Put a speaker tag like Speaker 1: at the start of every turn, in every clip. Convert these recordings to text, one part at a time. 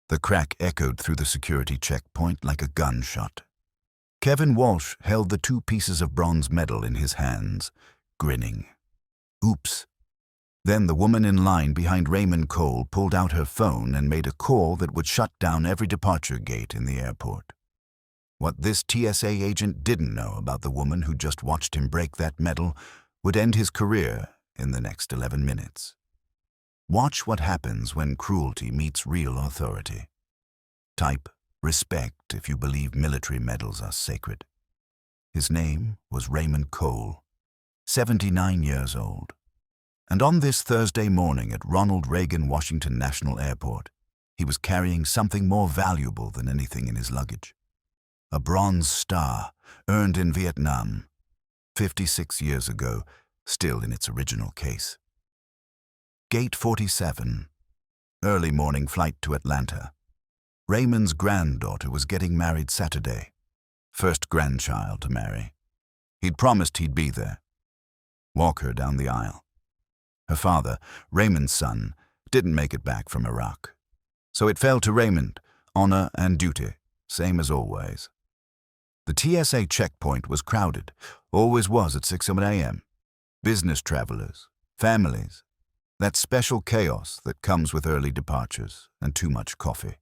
Speaker 1: The crack echoed through the security checkpoint like a gunshot. Kevin Walsh held the 2 pieces of bronze medal in his hands, grinning. Oops. Then the woman in line behind Raymond Cole pulled out her phone and made a call that would shut down every departure gate in the airport. What this TSA agent didn't know about the woman who just watched him break that medal would end his career in the next 11 minutes. Watch what happens when cruelty meets real authority. Type respect if you believe military medals are sacred. His name was Raymond Cole, 79 years old. And on this Thursday morning at Ronald Reagan Washington National Airport, he was carrying something more valuable than anything in his luggage. A bronze star earned in Vietnam, 56 years ago, still in its original case. Gate 47, early morning flight to Atlanta. Raymond's granddaughter was getting married Saturday, first grandchild to marry. He'd promised he'd be there. Walk her down the aisle. Her father, Raymond's son, didn't make it back from Iraq. So it fell to Raymond, honor and duty, same as always. The TSA checkpoint was crowded, always was at 6 a.m. Business travelers, families, that special chaos that comes with early departures and too much coffee.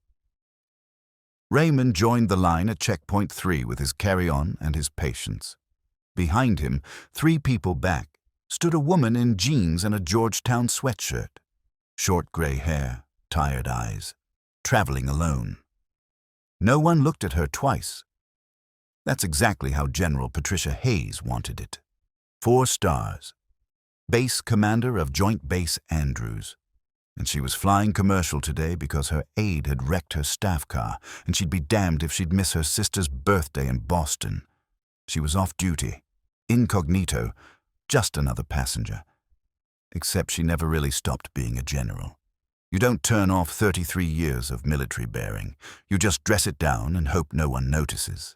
Speaker 1: Raymond joined the line at checkpoint 3 with his carry-on and his patients. Behind him, 3 people back, stood a woman in jeans and a Georgetown sweatshirt. Short gray hair, tired eyes, traveling alone. No one looked at her twice. That's exactly how General Patricia Hayes wanted it. 4 stars. Base commander of Joint Base Andrews. And she was flying commercial today because her aide had wrecked her staff car, and she'd be damned if she'd miss her sister's birthday in Boston. She was off duty, incognito, just another passenger. Except she never really stopped being a general. You don't turn off 33 years of military bearing. You just dress it down and hope no one notices.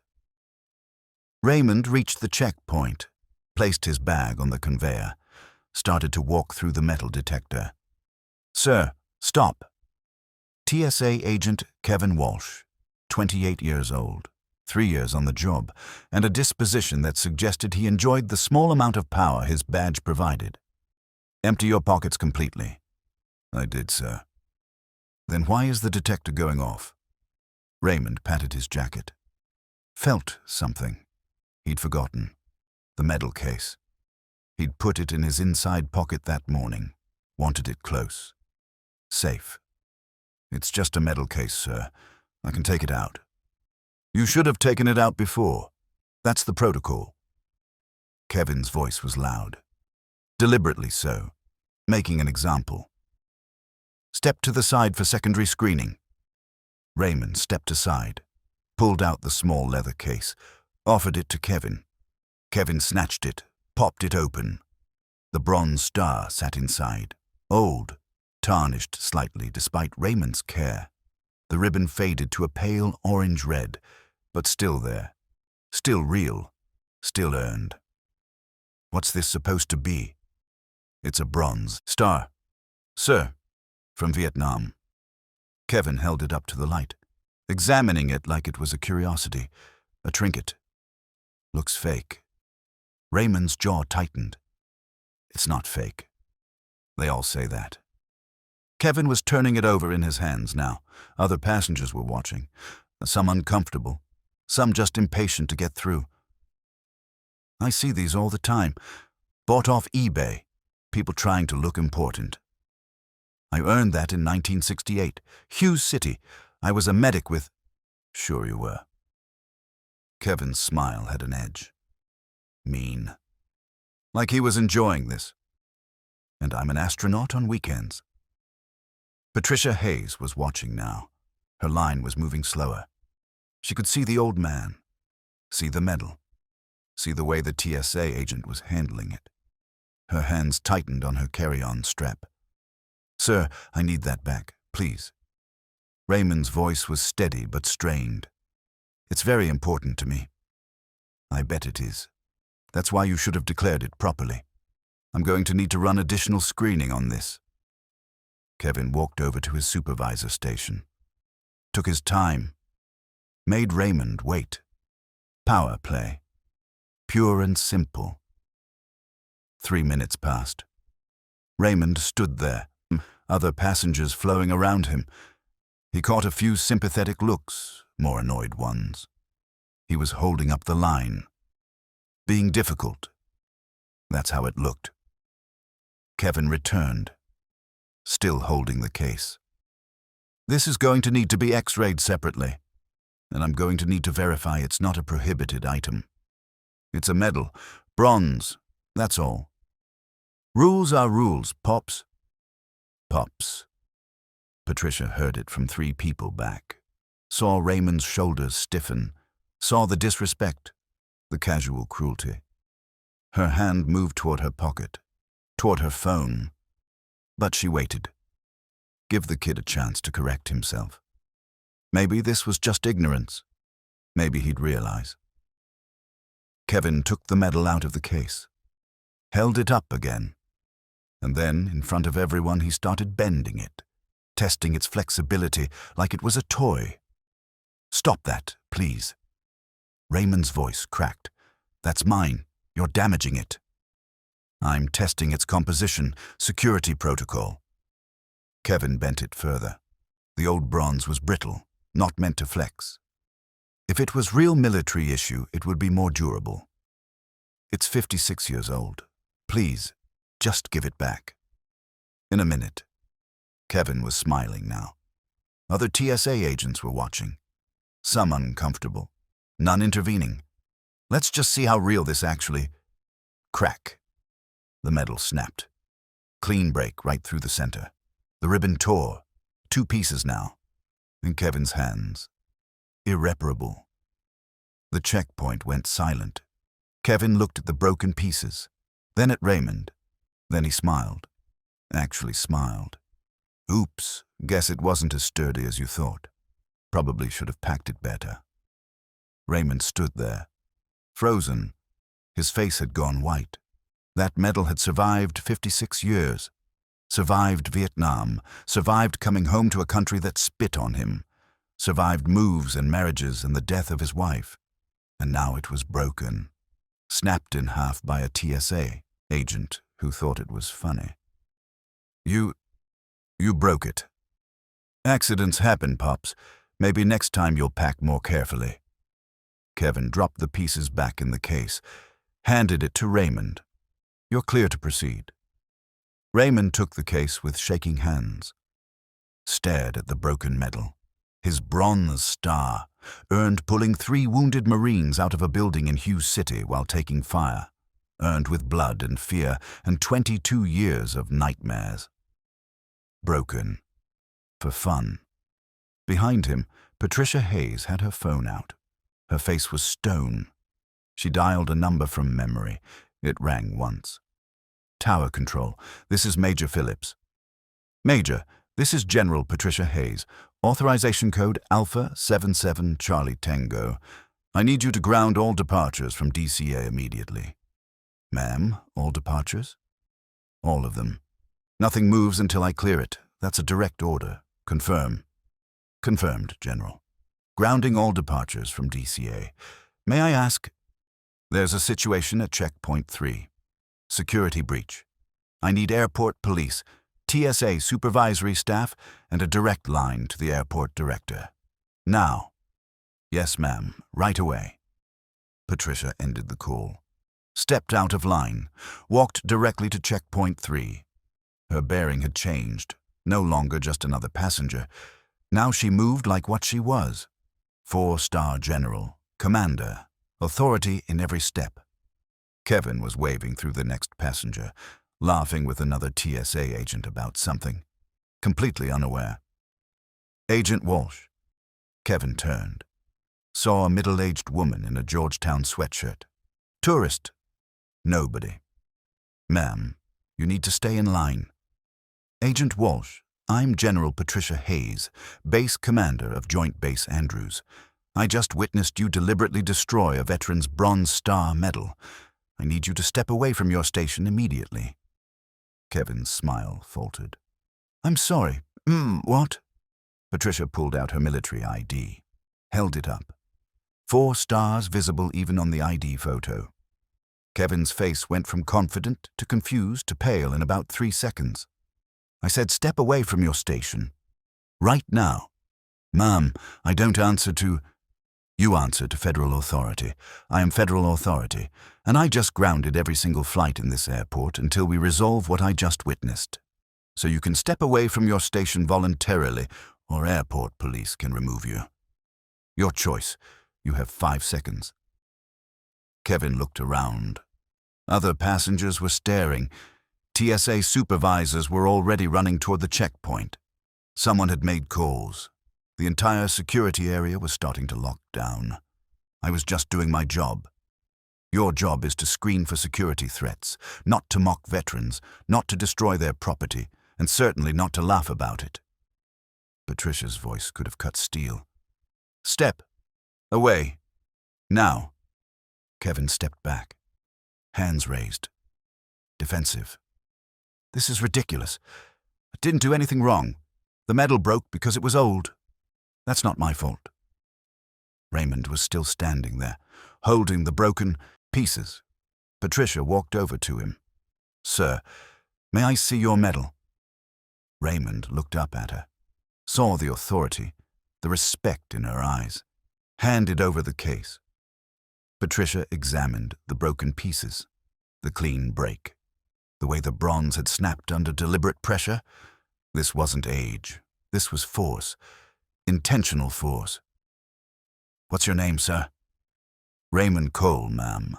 Speaker 1: Raymond reached the checkpoint, placed his bag on the conveyor, started to walk through the metal detector. "Sir, stop." TSA agent Kevin Walsh, 28 years old, 3 years on the job, and a disposition that suggested he enjoyed the small amount of power his badge provided. "Empty your pockets completely." "I did, sir." "Then why is the detector going off?" Raymond patted his jacket. Felt something. He'd forgotten. The medal case. He'd put it in his inside pocket that morning. Wanted it close. Safe. "It's just a medal case, sir. I can take it out." "You should have taken it out before. That's the protocol." Kevin's voice was loud. Deliberately so. Making an example. "Step to the side for secondary screening." Raymond stepped aside, pulled out the small leather case, offered it to Kevin. Kevin snatched it, popped it open. The bronze star sat inside, old, tarnished slightly despite Raymond's care. The ribbon faded to a pale orange red, but still there. Still real. Still earned. "What's this supposed to be?" "It's a bronze star, sir, from Vietnam." Kevin held it up to the light, examining it like it was a curiosity, a trinket. "Looks fake." Raymond's jaw tightened. "It's not fake. They all say that." Kevin was turning it over in his hands now. Other passengers were watching, some uncomfortable, some just impatient to get through. "I see these all the time. Bought off eBay. People trying to look important. I earned that in 1968. Hughes City. I was a medic with—" "Sure you were." Kevin's smile had an edge. Mean. Like he was enjoying this. "And I'm an astronaut on weekends." Patricia Hayes was watching now. Her line was moving slower. She could see the old man, see the medal, see the way the TSA agent was handling it. Her hands tightened on her carry-on strap. "Sir, I need that back, please." Raymond's voice was steady but strained. "It's very important to me." "I bet it is. That's why you should have declared it properly. I'm going to need to run additional screening on this." Kevin walked over to his supervisor station. Took his time. Made Raymond wait. Power play. Pure and simple. 3 minutes passed. Raymond stood there, other passengers flowing around him. He caught a few sympathetic looks, more annoyed ones. He was holding up the line. Being difficult. That's how it looked. Kevin returned, still holding the case. This is going to need to be x-rayed separately, and I'm going to need to verify it's not a prohibited item. It's a medal, bronze, that's all. Rules are rules, Pops. Pops. Patricia heard it from 3 people back, saw Raymond's shoulders stiffen, saw the disrespect, the casual cruelty. Her hand moved toward her pocket, toward her phone, but she waited. Give the kid a chance to correct himself. Maybe this was just ignorance. Maybe he'd realize. Kevin took the medal out of the case, held it up again, and then, in front of everyone, he started bending it, testing its flexibility like it was a toy. Stop that, please. Raymond's voice cracked. That's mine. You're damaging it. I'm testing its composition, security protocol. Kevin bent it further. The old bronze was brittle, not meant to flex. If it was real military issue, it would be more durable. It's 56 years old. Please, just give it back. In a minute. Kevin was smiling now. Other TSA agents were watching. Some uncomfortable, none intervening. Let's just see how real this actually... Crack. The medal snapped. Clean break right through the center. The ribbon tore. 2 pieces now. In Kevin's hands. Irreparable. The checkpoint went silent. Kevin looked at the broken pieces, then at Raymond. Then he smiled. Actually smiled. Oops, guess it wasn't as sturdy as you thought. Probably should have packed it better. Raymond stood there, frozen. His face had gone white. That medal had survived 56 years. Survived Vietnam, survived coming home to a country that spit on him, survived moves and marriages and the death of his wife. And now it was broken, snapped in half by a TSA agent who thought it was funny. You broke it. Accidents happen, Pops. Maybe next time you'll pack more carefully. Kevin dropped the pieces back in the case, handed it to Raymond. You're clear to proceed. Raymond took the case with shaking hands, stared at the broken medal. His bronze star, earned pulling 3 wounded Marines out of a building in Hughes City while taking fire, earned with blood and fear and 22 years of nightmares. Broken. For fun. Behind him, Patricia Hayes had her phone out. Her face was stone. She dialed a number from memory. It rang once. Tower Control, this is Major Phillips. Major, this is General Patricia Hayes. Authorization code Alpha 77 Charlie Tango. I need you to ground all departures from DCA immediately. Ma'am, all departures? All of them. Nothing moves until I clear it. That's a direct order. Confirm. Confirmed, General. Grounding all departures from DCA. May I ask? There's a situation at Checkpoint 3. Security breach. I need airport police, TSA supervisory staff, and a direct line to the airport director. Now. Yes, ma'am. Right away. Patricia ended the call. Stepped out of line. Walked directly to Checkpoint 3. Her bearing had changed. No longer just another passenger. Now she moved like what she was. 4-star general, commander, authority in every step. Kevin was waving through the next passenger, laughing with another TSA agent about something, completely unaware. Agent Walsh. Kevin turned. Saw a middle-aged woman in a Georgetown sweatshirt. Tourist. Nobody. Ma'am, you need to stay in line. Agent Walsh, I'm General Patricia Hayes, Base Commander of Joint Base Andrews. I just witnessed you deliberately destroy a veteran's Bronze Star medal. I need you to step away from your station immediately. Kevin's smile faltered. I'm sorry. What? Patricia pulled out her military ID, held it up. 4 stars visible even on the ID photo. Kevin's face went from confident to confused to pale in about 3 seconds. I said, "Step away from your station. Right now." "Ma'am, I don't answer to—" "You answer to federal authority. I am federal authority, and I just grounded every single flight in this airport until we resolve what I just witnessed. So you can step away from your station voluntarily, or airport police can remove you. Your choice. You have 5 seconds." Kevin looked around. Other passengers were staring. TSA supervisors were already running toward the checkpoint. Someone had made calls. The entire security area was starting to lock down. I was just doing my job. Your job is to screen for security threats, not to mock veterans, not to destroy their property, and certainly not to laugh about it. Patricia's voice could have cut steel. "Step away. Now." Kevin stepped back, hands raised, defensive. "This is ridiculous. I didn't do anything wrong. The metal broke because it was old. That's not my fault." Raymond was still standing there, holding the broken pieces. Patricia walked over to him. "Sir, may I see your medal?" Raymond looked up at her, saw the authority, the respect in her eyes, handed over the case. Patricia examined the broken pieces, the clean break, the way the bronze had snapped under deliberate pressure. This wasn't age. This was force. Intentional force. "What's your name, sir?" "Raymond Cole, ma'am."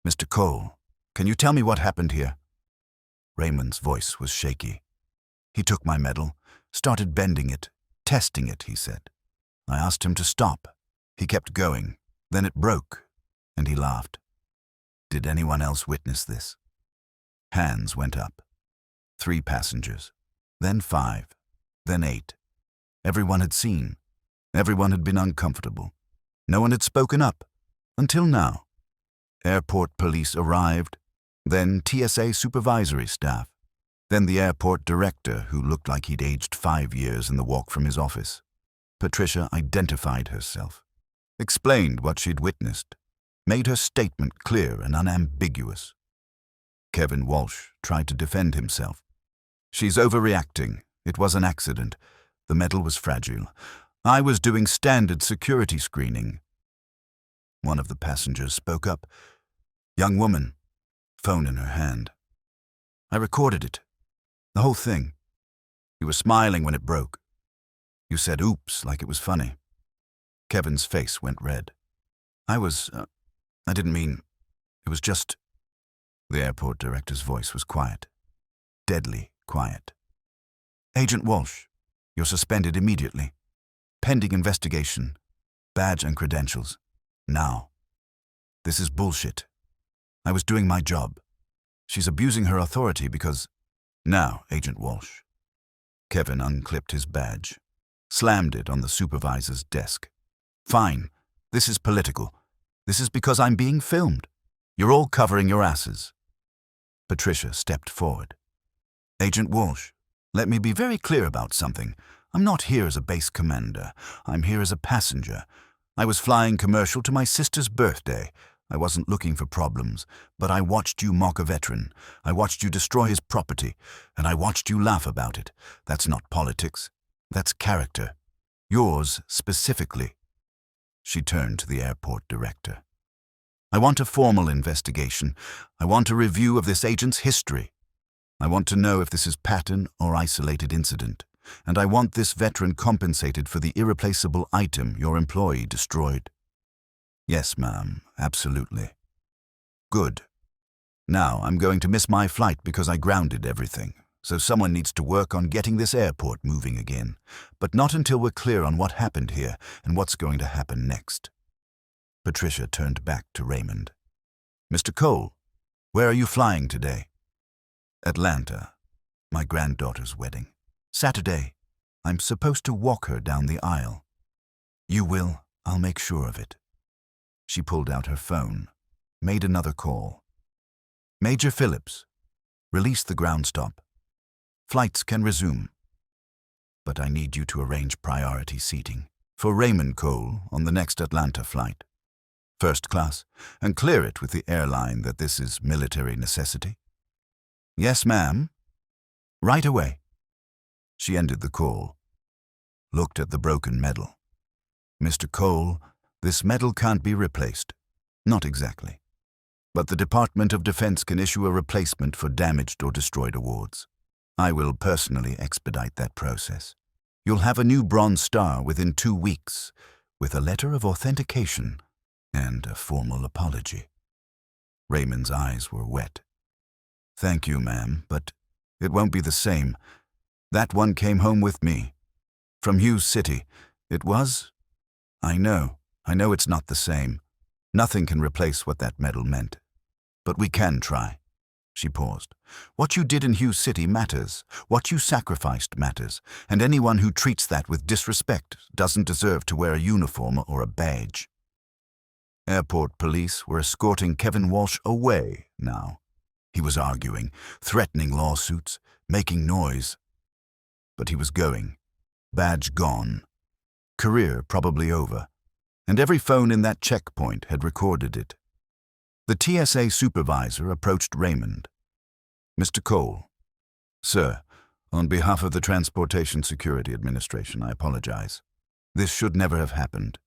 Speaker 1: "Mr. Cole, can you tell me what happened here?" Raymond's voice was shaky. "He took my medal, started bending it, testing it," he said. "I asked him to stop. He kept going. Then it broke, and he laughed." "Did anyone else witness this?" Hands went up. 3 passengers, then 5, then 8. Everyone had seen. Everyone had been uncomfortable. No one had spoken up, until now. Airport police arrived, then TSA supervisory staff, then the airport director who looked like he'd aged 5 years in the walk from his office. Patricia identified herself, explained what she'd witnessed, made her statement clear and unambiguous. Kevin Walsh tried to defend himself. "She's overreacting. It was an accident. The metal was fragile. I was doing standard security screening." One of the passengers spoke up. "Young woman," phone in her hand. "I recorded it. The whole thing. You were smiling when it broke. You said oops like it was funny." Kevin's face went red. I didn't mean, it was just—" The airport director's voice was quiet. Deadly quiet. "Agent Walsh, you're suspended immediately. Pending investigation. Badge and credentials. Now. This is bullshit. I was doing my job. She's abusing her authority because—" "Now, Agent Walsh." Kevin unclipped his badge, slammed it on the supervisor's desk. "Fine. This is political. This is because I'm being filmed. You're all covering your asses." Patricia stepped forward. "Agent Walsh, let me be very clear about something. I'm not here as a base commander. I'm here as a passenger. I was flying commercial to my sister's birthday. I wasn't looking for problems, but I watched you mock a veteran. I watched you destroy his property, and I watched you laugh about it. That's not politics. That's character. Yours specifically." She turned to the airport director. "I want a formal investigation. I want a review of this agent's history. I want to know if this is pattern or isolated incident. And I want this veteran compensated for the irreplaceable item your employee destroyed." "Yes, ma'am, absolutely." "Good. Now I'm going to miss my flight because I grounded everything. So someone needs to work on getting this airport moving again. But not until we're clear on what happened here and what's going to happen next." Patricia turned back to Raymond. "Mr. Cole, where are you flying today?" "Atlanta. My granddaughter's wedding. Saturday. I'm supposed to walk her down the aisle." "You will. I'll make sure of it." She pulled out her phone, made another call. "Major Phillips, release the ground stop. Flights can resume." but I need you to arrange priority seating for Raymond Cole on the next Atlanta flight. First class, and clear it with the airline that this is military necessity." "Yes, ma'am." "Right away." She ended the call, looked at the broken medal. "Mr. Cole, this medal can't be replaced." "Not exactly. But the Department of Defense can issue a replacement for damaged or destroyed awards. I will personally expedite that process. You'll have a new Bronze Star within 2 weeks, with a letter of authentication and a formal apology." Raymond's eyes were wet. "Thank you, ma'am, but it won't be the same. That one came home with me. From Hughes City. It was? I know it's not the same. Nothing can replace what that medal meant. But we can try." She paused. "What you did in Hughes City matters. What you sacrificed matters. And anyone who treats that with disrespect doesn't deserve to wear a uniform or a badge." Airport police were escorting Kevin Walsh away now. He was arguing, threatening lawsuits, making noise. But he was going. Badge gone. Career probably over. And every phone in that checkpoint had recorded it. The TSA supervisor approached Raymond. "Mr. Cole." "Sir, on behalf of the Transportation Security Administration, I apologize. This should never have happened.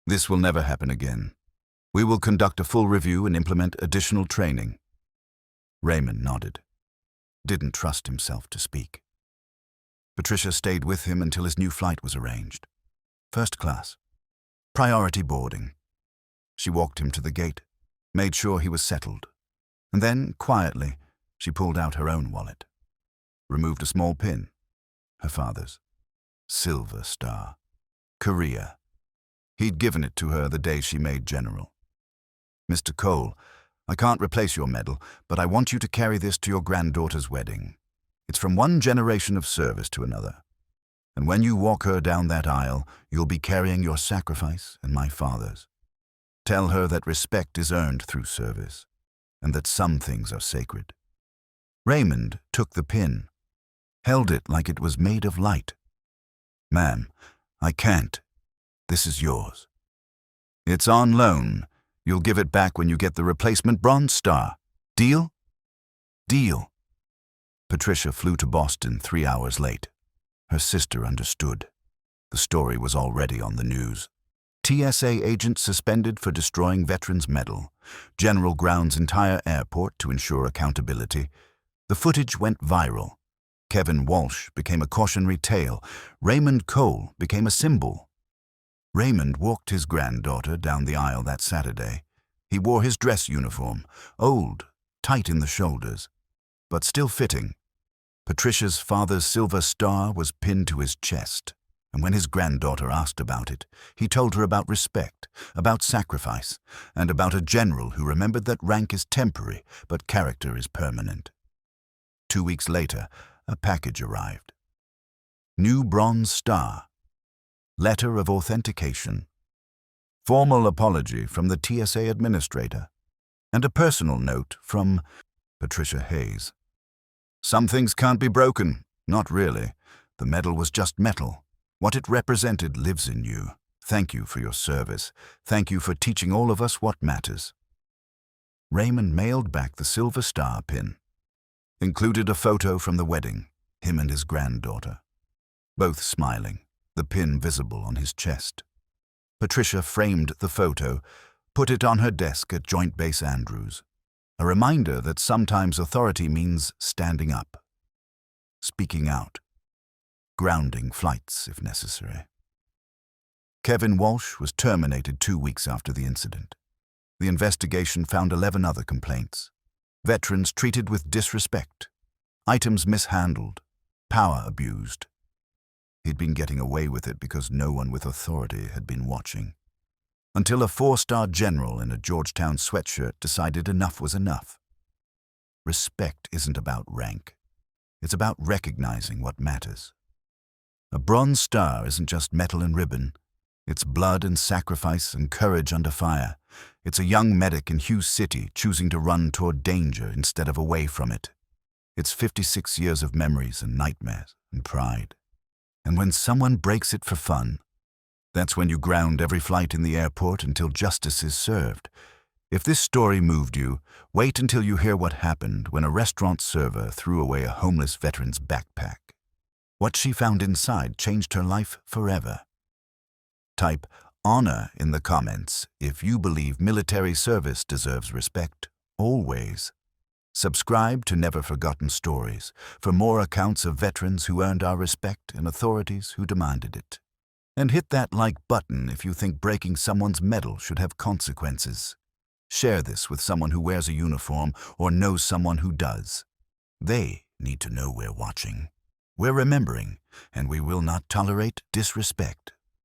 Speaker 1: This will never happen again. We will conduct a full review and implement additional training." Raymond nodded. Didn't trust himself to speak. Patricia stayed with him until his new flight was arranged. First class. Priority boarding. She walked him to the gate, made sure he was settled, and then, quietly, she pulled out her own wallet, removed a small pin, her father's. Silver Star. Korea. He'd given it to her the day she made general. "Mr. Cole, I can't replace your medal, but I want you to carry this to your granddaughter's wedding. It's from one generation of service to another. And when you walk her down that aisle, you'll be carrying your sacrifice and my father's. Tell her that respect is earned through service, and that some things are sacred." Raymond took the pin, held it like it was made of light. "Ma'am, I can't. This is yours. It's on loan. You'll give it back when you get the replacement Bronze Star. Deal?" "Deal." Patricia flew to Boston 3 hours late. Her sister understood. The story was already on the news. TSA agent suspended for destroying veterans' medal. General grounds entire airport to ensure accountability. The footage went viral. Kevin Walsh became a cautionary tale. Raymond Cole became a symbol. Raymond walked his granddaughter down the aisle that Saturday. He wore his dress uniform, old, tight in the shoulders, but still fitting. Patricia's father's Silver Star was pinned to his chest, and when his granddaughter asked about it, he told her about respect, about sacrifice, and about a general who remembered that rank is temporary, but character is permanent. 2 weeks later, a package arrived. New Bronze Star. Letter of authentication. Formal apology from the TSA administrator. And a personal note from Patricia Hayes. "Some things can't be broken. Not really. The medal was just metal. What it represented lives in you. Thank you for your service. Thank you for teaching all of us what matters." Raymond mailed back the Silver Star pin. Included a photo from the wedding, him and his granddaughter. Both smiling, the pin visible on his chest. Patricia framed the photo, put it on her desk at Joint Base Andrews. A reminder that sometimes authority means standing up, speaking out, grounding flights if necessary. Kevin Walsh was terminated 2 weeks after the incident. The investigation found 11 other complaints. Veterans treated with disrespect, items mishandled, power abused. He'd been getting away with it because no one with authority had been watching. Until a 4-star general in a Georgetown sweatshirt decided enough was enough. Respect isn't about rank. It's about recognizing what matters. A Bronze Star isn't just metal and ribbon. It's blood and sacrifice and courage under fire. It's a young medic in Hughes City choosing to run toward danger instead of away from it. It's 56 years of memories and nightmares and pride. And when someone breaks it for fun, that's when you ground every flight in the airport until justice is served. If this story moved you, wait until you hear what happened when a restaurant server threw away a homeless veteran's backpack. What she found inside changed her life forever. Type honor in the comments if you believe military service deserves respect, always. Subscribe to Never Forgotten Stories for more accounts of veterans who earned our respect and authorities who demanded it. And hit that like button if you think breaking someone's medal should have consequences. Share this with someone who wears a uniform or knows someone who does. They need to know we're watching. We're remembering, and we will not tolerate disrespect.